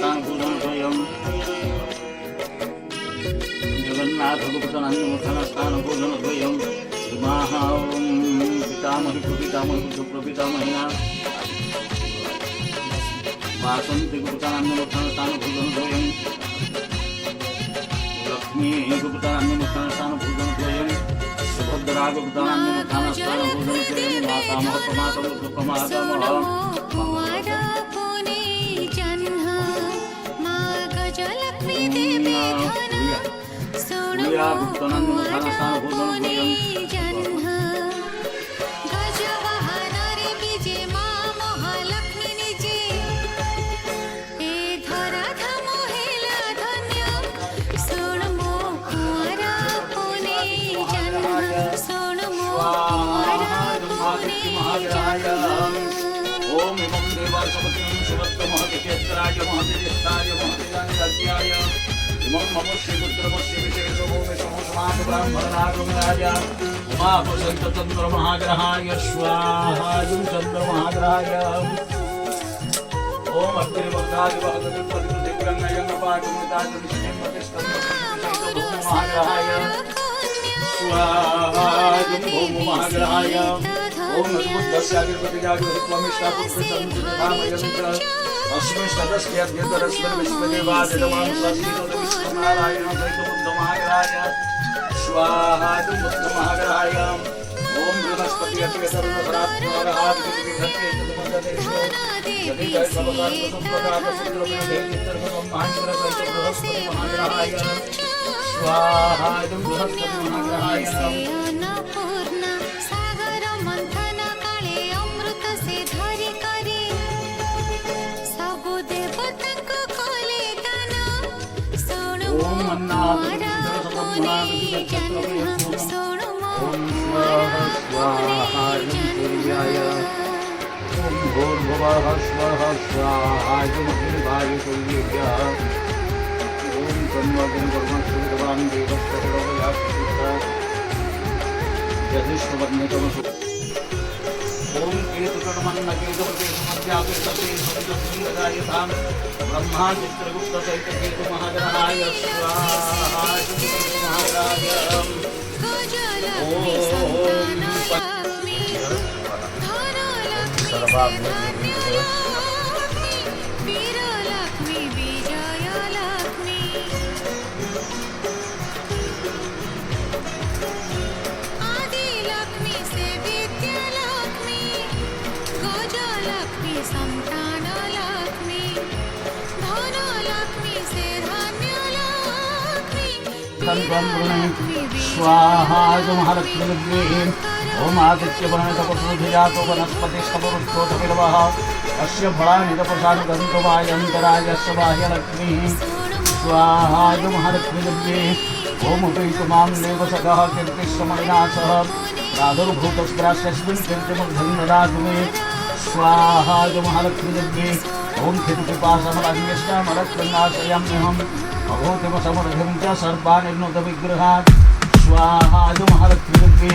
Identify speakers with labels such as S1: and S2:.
S1: स्थान पूजन स्वयं जगन्नाथ गुप्तन अन्नमुत्थान स्थान पूजन स्वयं पितामही प्रपितामहिना वासंती गुप्तन अन्नमुत्थान स्थान पूजन स्वयं लक्ष्मी गुप्तन अन्नमुत्थान स्थान पूजन स्वयं सुभद्रा गुप्तन अन्नमुत्थान स्थान पूजन स्वयं मातामह प्रमातमः ओम इमं देवासपतिं सुवत्तमहतिकेत्राय महतिष्ठाय महतिजान्याय इमं मम श्रीपुत्रमस्य विशेषो विषमोऽस्मात् ब्राह्मणनागमराज उमापसन्तचन्द्रमहाग्रहाय स्वाहा चन्द्रमहाग्रहाय ओम अग्निवर्धादिवहगतिपदिपदिग्रहणयङ्गपाटुमिताजनिष्ठिमतिष्ठन्महाग्रहाय स्वाहा महाग्रहाय ओम नमोदस्यादिपतिजागृत्वमिष्टापुत्रसंधामयन्त्र अस्मिष्टदस्यद्यतरस्मिन् विश्वदेवादिदवानुशासीनोदविष्णुनारायण सहितबुद्धमहाग्रहाय स्वाहा बुद्धमहाग्रहाय ओम बृहस्पति अतिगतर्वरात्मरहादिविधत्ते यदि बृहस्पति स्वाहा बृहस्पति महाग्रहाय भूर्भुवः स्वः स्वाहा जगन्भायसूर्यः ओम तन्वं कर्मसुविद्वान् देवस्तरोयास्तिष्ठा यदिष्टवर्णितमसु ओम केतुकर्मन्नकेतुप्रदेशमध्यापितते सवितस्मिङ्गदायतां ब्रह्मा चित्रगुप्त सहित केतु महाग्रहाय स्वाहा महाग्रहाय ओम स्वाहा महालक्ष्मी ओम आदित्यवर्णतपस्मधिजातो वनस्पतिस्तवरुद्धोतविलवः अस्य फलानिदपसानुगन्धवायन्तरायस्य बाह्यलक्ष्मीः स्वाहा महालक्ष्मी ओम उपैतुमां देवसखः कीर्तिश्रमणिना सह प्रादुर्भूतस्त्रास्यस्मिन् कीर्तिमग्धं ददातु मे स्वाहा महालक्ष्मी ओम क्षितिपिपासमलन्यश्चामलक्ष्मीनाशयाम्यहम् अभूतिमसमर्धिं च सर्वानिर्नुतविग्रहात् स्वाहा महालक्ष्मी